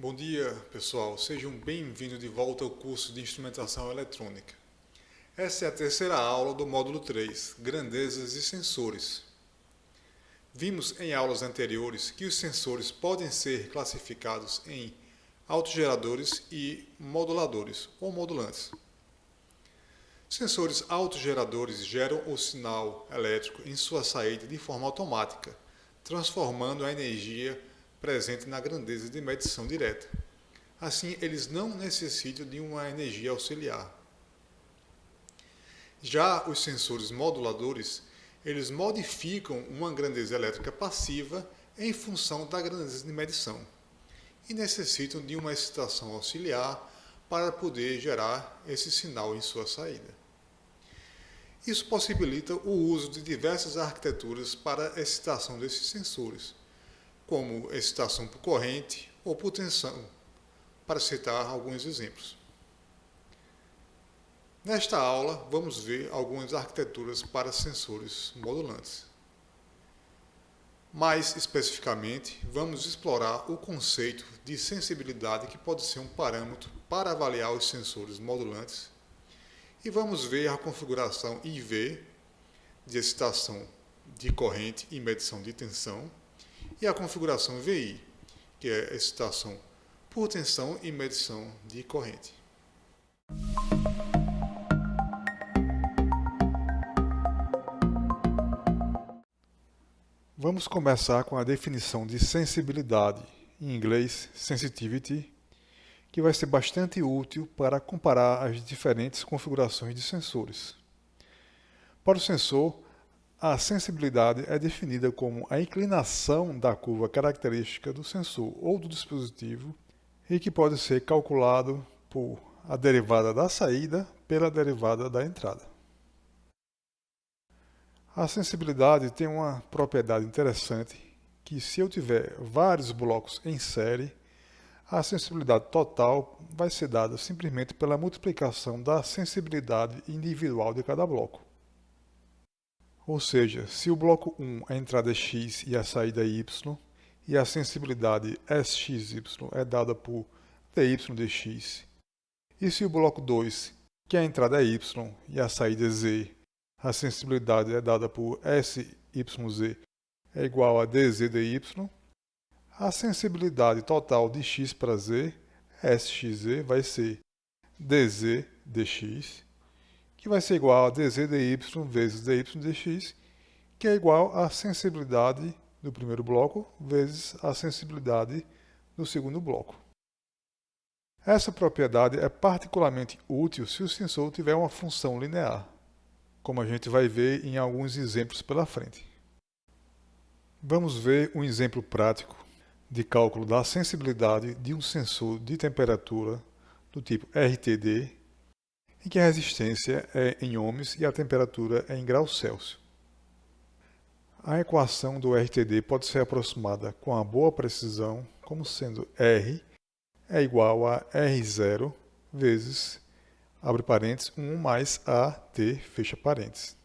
Bom dia, pessoal. Sejam bem-vindos de volta ao curso de Instrumentação Eletrônica. Essa é a terceira aula do módulo 3, Grandezas e Sensores. Vimos em aulas anteriores que os sensores podem ser classificados em autogeradores e moduladores ou modulantes. Sensores autogeradores geram o sinal elétrico em sua saída de forma automática, transformando a energia presente na grandeza de medição direta. Assim, eles não necessitam de uma energia auxiliar. Já os sensores moduladores, eles modificam uma grandeza elétrica passiva em função da grandeza de medição e necessitam de uma excitação auxiliar para poder gerar esse sinal em sua saída. Isso possibilita o uso de diversas arquiteturas para a excitação desses sensores, como excitação por corrente ou por tensão, para citar alguns exemplos. Nesta aula, vamos ver algumas arquiteturas para sensores modulantes. Mais especificamente, vamos explorar o conceito de sensibilidade, que pode ser um parâmetro para avaliar os sensores modulantes, e vamos ver a configuração IV, de excitação de corrente e medição de tensão, e a configuração VI, que é excitação por tensão e medição de corrente. Vamos começar com a definição de sensibilidade, em inglês sensitivity, que vai ser bastante útil para comparar as diferentes configurações de sensores. Para o sensor, a sensibilidade é definida como a inclinação da curva característica do sensor ou do dispositivo e que pode ser calculado por a derivada da saída pela derivada da entrada. A sensibilidade tem uma propriedade interessante que, se eu tiver vários blocos em série, a sensibilidade total vai ser dada simplesmente pela multiplicação da sensibilidade individual de cada bloco. Ou seja, se o bloco 1 a entrada é x e a saída é y, e a sensibilidade SXY é dada por dy dx, e se o bloco 2, que a entrada é y e a saída é z, a sensibilidade é dada por SYZ é igual a dz dy, a sensibilidade total de x para z, SXZ, vai ser dz dx, que vai ser igual a dz dy vezes dy dx, que é igual à sensibilidade do primeiro bloco vezes a sensibilidade do segundo bloco. Essa propriedade é particularmente útil se o sensor tiver uma função linear, como a gente vai ver em alguns exemplos pela frente. Vamos ver um exemplo prático de cálculo da sensibilidade de um sensor de temperatura do tipo RTD, em que a resistência é em ohms e a temperatura é em graus Celsius. A equação do RTD pode ser aproximada com uma boa precisão como sendo R é igual a R0 vezes, abre parênteses, 1 mais AT, fecha parênteses,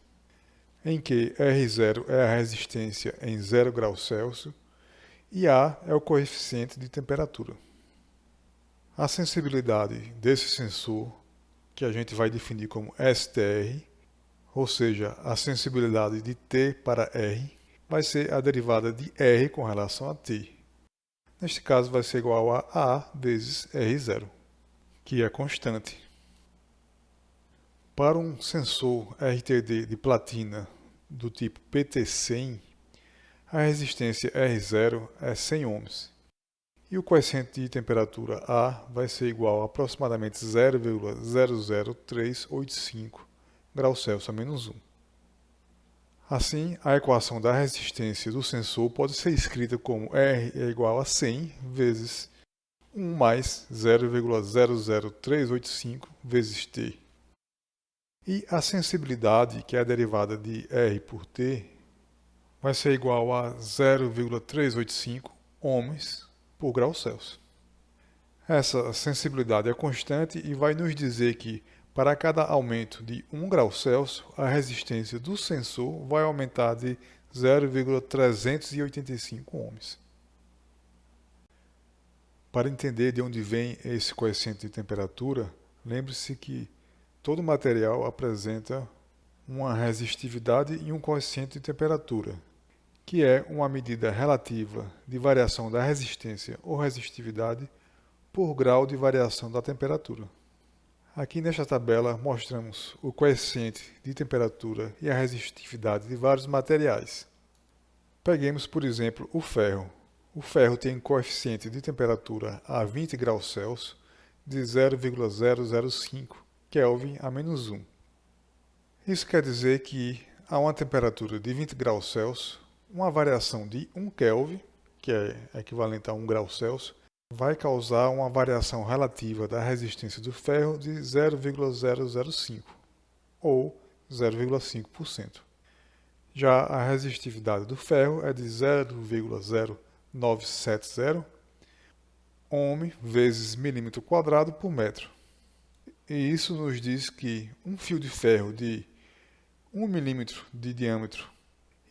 em que R0 é a resistência em 0 graus Celsius e A é o coeficiente de temperatura. A sensibilidade desse sensor, que a gente vai definir como STR, ou seja, a sensibilidade de T para R, vai ser a derivada de R com relação a T. Neste caso, vai ser igual a A vezes R0, que é constante. Para um sensor RTD de platina do tipo PT100, a resistência R0 é 100 ohms. E o coeficiente de temperatura A vai ser igual a aproximadamente 0,00385 graus Celsius a menos 1. Assim, a equação da resistência do sensor pode ser escrita como R é igual a 100 vezes 1 mais 0,00385 vezes T. E a sensibilidade, que é a derivada de R por T, vai ser igual a 0,385 ohms por grau Celsius. Essa sensibilidade é constante e vai nos dizer que, para cada aumento de 1 grau Celsius, a resistência do sensor vai aumentar de 0,385 ohms. Para entender de onde vem esse coeficiente de temperatura, lembre-se que todo material apresenta uma resistividade e um coeficiente de temperatura, que é uma medida relativa de variação da resistência ou resistividade por grau de variação da temperatura. Aqui nesta tabela mostramos o coeficiente de temperatura e a resistividade de vários materiais. Peguemos, por exemplo, o ferro. O ferro tem um coeficiente de temperatura a 20 graus Celsius de 0,005 Kelvin a menos 1. Isso quer dizer que a uma temperatura de 20 graus Celsius, uma variação de 1 Kelvin, que é equivalente a 1 grau Celsius, vai causar uma variação relativa da resistência do ferro de 0,005 ou 0,5%. Já a resistividade do ferro é de 0,0970 ohm vezes milímetro quadrado por metro. E isso nos diz que um fio de ferro de 1 milímetro de diâmetro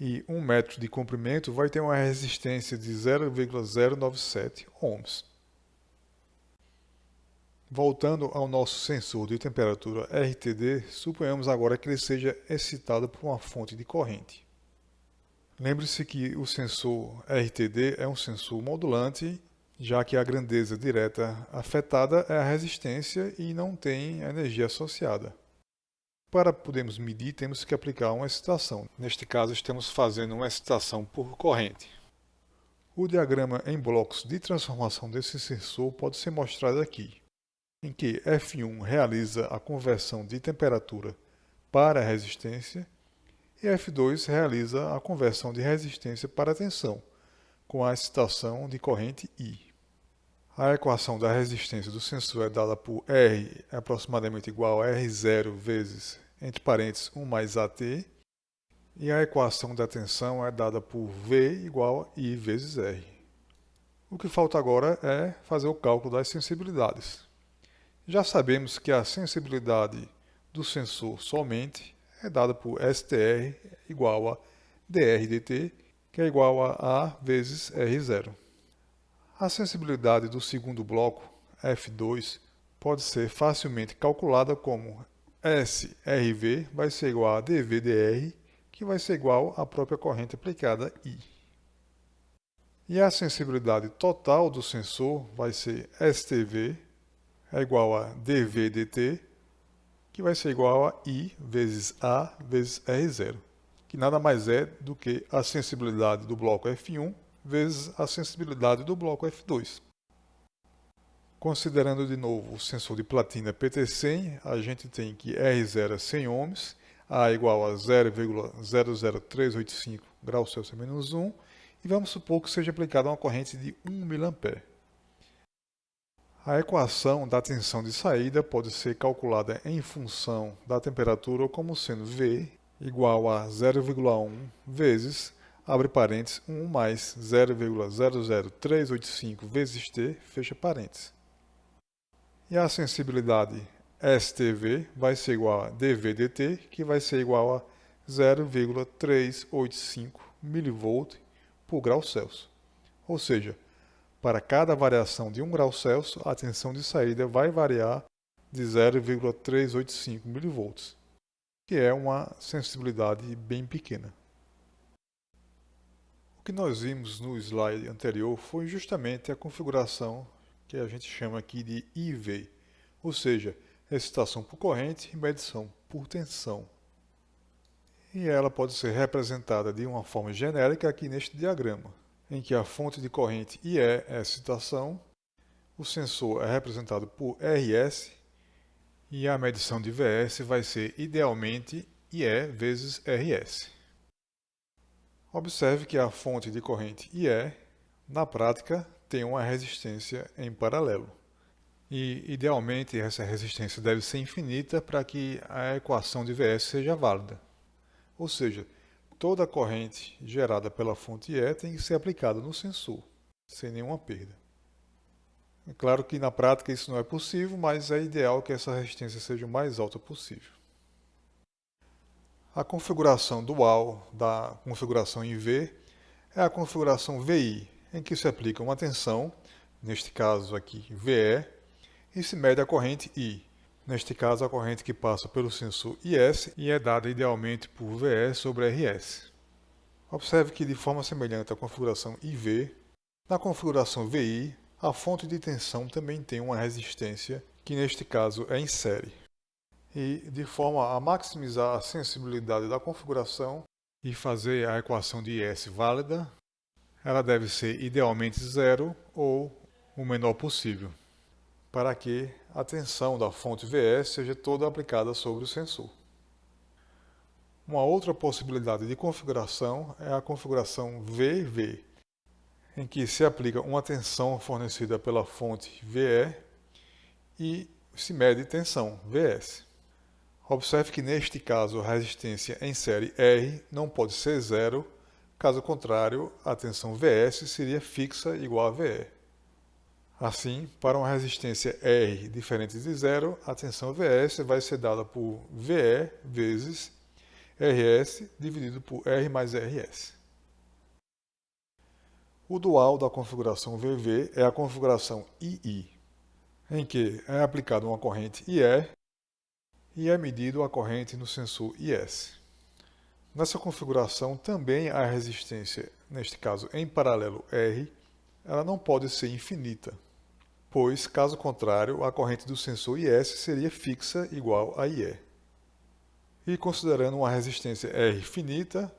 e 1 metro de comprimento vai ter uma resistência de 0,097 ohms. Voltando ao nosso sensor de temperatura RTD, suponhamos agora que ele seja excitado por uma fonte de corrente. Lembre-se que o sensor RTD é um sensor modulante, já que a grandeza direta afetada é a resistência e não tem energia associada. Para podermos medir, temos que aplicar uma excitação. Neste caso, estamos fazendo uma excitação por corrente. O diagrama em blocos de transformação desse sensor pode ser mostrado aqui, em que F1 realiza a conversão de temperatura para resistência e F2 realiza a conversão de resistência para tensão, com a excitação de corrente I. A equação da resistência do sensor é dada por R aproximadamente igual a R0 vezes, entre parênteses, 1 mais AT, e a equação da tensão é dada por V igual a I vezes R. O que falta agora é fazer o cálculo das sensibilidades. Já sabemos que a sensibilidade do sensor somente é dada por STR igual a dR dt, que é igual a A vezes R0. A sensibilidade do segundo bloco, F2, pode ser facilmente calculada como SRV vai ser igual a dV/dr, que vai ser igual à própria corrente aplicada I. E a sensibilidade total do sensor vai ser STV é igual a dV/dt, que vai ser igual a I vezes A vezes R0, que nada mais é do que a sensibilidade do bloco F1 vezes a sensibilidade do bloco F2. Considerando de novo o sensor de platina PT100, a gente tem que R0 é 100 ohms, A igual a 0,00385 graus Celsius menos 1, e vamos supor que seja aplicada uma corrente de 1 mA. A equação da tensão de saída pode ser calculada em função da temperatura como sendo V igual a 0,1 vezes, abre parênteses, 1 mais 0,00385 vezes T, fecha parênteses. E a sensibilidade STV vai ser igual a dV/dt, que vai ser igual a 0,385 mV por grau Celsius. Ou seja, para cada variação de 1 grau Celsius, a tensão de saída vai variar de 0,385 mV, que é uma sensibilidade bem pequena. O que nós vimos no slide anterior foi justamente a configuração que a gente chama aqui de IV, ou seja, excitação por corrente e medição por tensão. E ela pode ser representada de uma forma genérica aqui neste diagrama, em que a fonte de corrente IE é a excitação, o sensor é representado por RS e a medição de VS vai ser idealmente IE vezes RS. Observe que a fonte de corrente IE, na prática, tem uma resistência em paralelo. E, idealmente, essa resistência deve ser infinita para que a equação de VS seja válida. Ou seja, toda a corrente gerada pela fonte IE tem que ser aplicada no sensor, sem nenhuma perda. É claro que na prática isso não é possível, mas é ideal que essa resistência seja o mais alta possível. A configuração dual da configuração em V é a configuração VI, em que se aplica uma tensão neste caso aqui VE, e se mede a corrente I, neste caso a corrente que passa pelo sensor IS e é dada idealmente por VE sobre RS. Observe que, de forma semelhante à configuração IV, na configuração VI, a fonte de tensão também tem uma resistência, que neste caso é em série. E, de forma a maximizar a sensibilidade da configuração e fazer a equação de IS válida, ela deve ser idealmente zero ou o menor possível, para que a tensão da fonte VE seja toda aplicada sobre o sensor. Uma outra possibilidade de configuração é a configuração VV, em que se aplica uma tensão fornecida pela fonte VE e se mede tensão VS. Observe que neste caso a resistência em série R não pode ser zero, caso contrário a tensão VS seria fixa igual a VE. Assim, para uma resistência R diferente de zero, a tensão VS vai ser dada por VE vezes RS dividido por R mais RS. O dual da configuração VV é a configuração II, em que é aplicada uma corrente IE e é medido a corrente no sensor IS. Nessa configuração também a resistência, neste caso em paralelo R, ela não pode ser infinita, pois, caso contrário, a corrente do sensor IS seria fixa igual a IE. E considerando uma resistência R finita,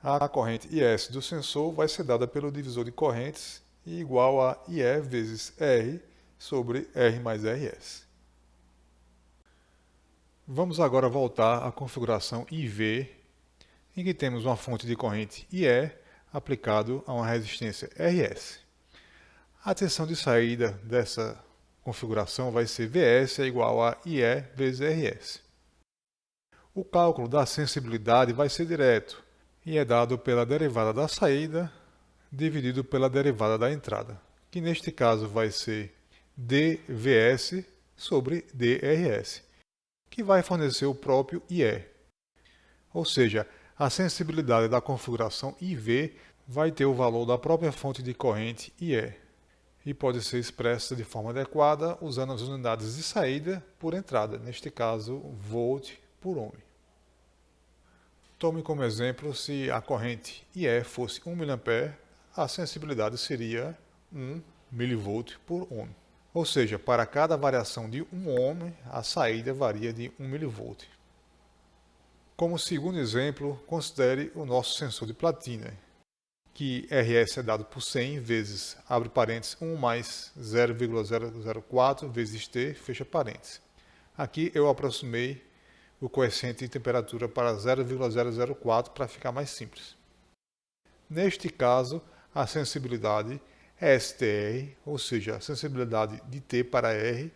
a corrente IS do sensor vai ser dada pelo divisor de correntes e igual a IE vezes R sobre R mais RS. Vamos agora voltar à configuração IV, em que temos uma fonte de corrente IE aplicado a uma resistência RS. A tensão de saída dessa configuração vai ser VS é igual a IE vezes RS. O cálculo da sensibilidade vai ser direto e é dado pela derivada da saída dividido pela derivada da entrada, que neste caso vai ser dVs sobre dRs, que vai fornecer o próprio IE. Ou seja, a sensibilidade da configuração IV vai ter o valor da própria fonte de corrente IE e pode ser expressa de forma adequada usando as unidades de saída por entrada, neste caso volt por ohm. Tome como exemplo, se a corrente IE fosse 1 mA, a sensibilidade seria 1 mV por ohm. Ou seja, para cada variação de 1 ohm, a saída varia de 1 mV. Como segundo exemplo, considere o nosso sensor de platina, que RS é dado por 100 vezes, abre parênteses, 1 mais 0,004 vezes T, fecha parênteses. Aqui eu aproximei o coeficiente de temperatura para 0,004 para ficar mais simples. Neste caso, a sensibilidade é STR, ou seja, a sensibilidade de T para R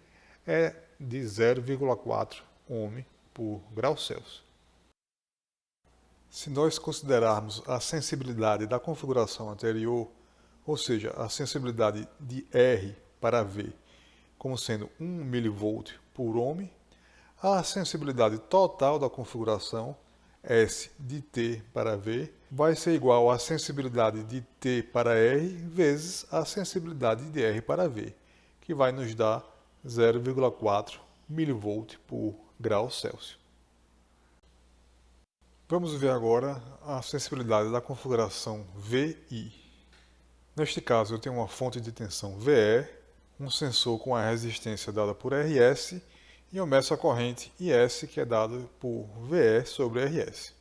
é de 0,4 ohm por grau Celsius. Se nós considerarmos a sensibilidade da configuração anterior, ou seja, a sensibilidade de R para V, como sendo 1 mV por ohm, a sensibilidade total da configuração, S de T para V, vai ser igual à sensibilidade de T para R vezes a sensibilidade de R para V, que vai nos dar 0,4 mV por grau Celsius. Vamos ver agora a sensibilidade da configuração VI. Neste caso, eu tenho uma fonte de tensão VE, um sensor com a resistência dada por RS, e eu meço a corrente IS, que é dada por VE sobre RS.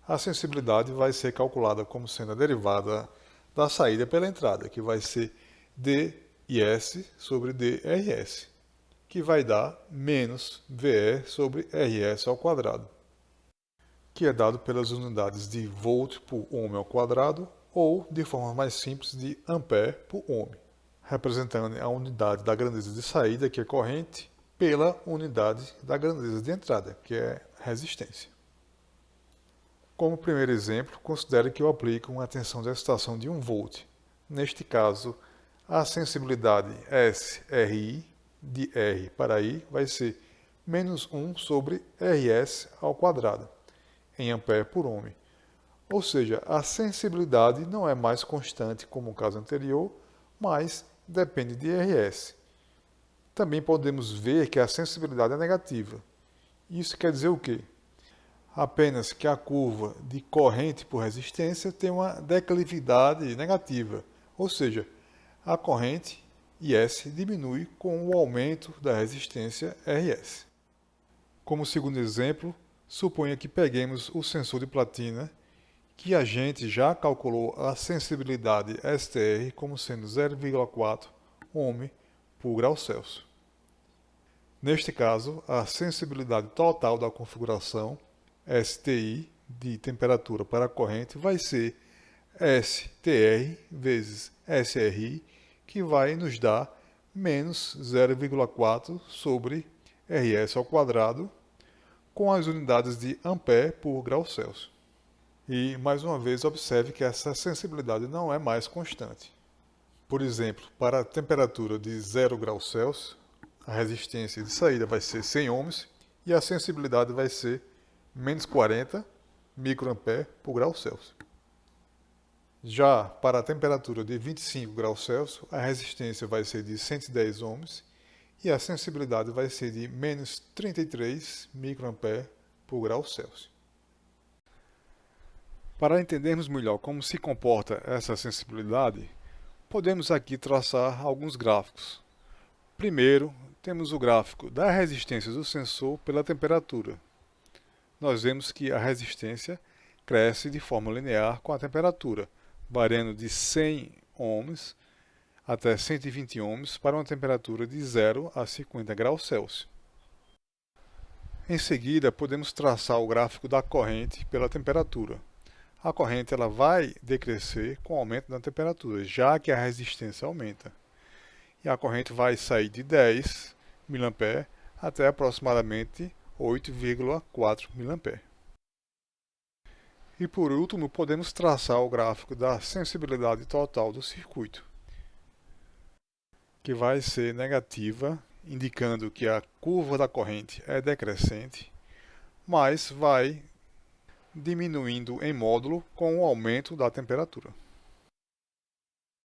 A sensibilidade vai ser calculada como sendo a derivada da saída pela entrada, que vai ser dIS sobre dRS, que vai dar menos VE sobre RS ao quadrado, que é dado pelas unidades de volt por ohm ao quadrado, ou, de forma mais simples, de ampere por ohm, representando a unidade da grandeza de saída, que é corrente, pela unidade da grandeza de entrada, que é resistência. Como primeiro exemplo, considere que eu aplico uma tensão de excitação de 1 volt. Neste caso, a sensibilidade SRI de R para I vai ser menos 1 sobre RS ao quadrado, em ampere por ohm. Ou seja, a sensibilidade não é mais constante como no caso anterior, mas depende de RS. Também podemos ver que a sensibilidade é negativa. Isso quer dizer o quê? Apenas que a curva de corrente por resistência tem uma declividade negativa, ou seja, a corrente IS diminui com o aumento da resistência RS. Como segundo exemplo, suponha que peguemos o sensor de platina, que a gente já calculou a sensibilidade STR como sendo 0,4 ohm por grau Celsius. Neste caso, a sensibilidade total da configuração STI de temperatura para a corrente vai ser STR vezes SRI, que vai nos dar menos 0,4 sobre RS ao quadrado, com as unidades de ampere por grau Celsius. E, mais uma vez, observe que essa sensibilidade não é mais constante. Por exemplo, para a temperatura de 0 graus Celsius, a resistência de saída vai ser 100 ohms e a sensibilidade vai ser menos 40 microampere por grau Celsius. Já para a temperatura de 25 graus Celsius, a resistência vai ser de 110 ohms e a sensibilidade vai ser de menos 33 microampere por grau Celsius. Para entendermos melhor como se comporta essa sensibilidade, podemos aqui traçar alguns gráficos. Primeiro, temos o gráfico da resistência do sensor pela temperatura. Nós vemos que a resistência cresce de forma linear com a temperatura, variando de 100 ohms até 120 ohms para uma temperatura de 0 a 50 graus Celsius. Em seguida, podemos traçar o gráfico da corrente pela temperatura. A corrente ela vai decrescer com o aumento da temperatura, já que a resistência aumenta. E a corrente vai sair de 10 mA até aproximadamente 8,4 mA. E por último, podemos traçar o gráfico da sensibilidade total do circuito, que vai ser negativa, indicando que a curva da corrente é decrescente, mas vai diminuindo em módulo com o aumento da temperatura.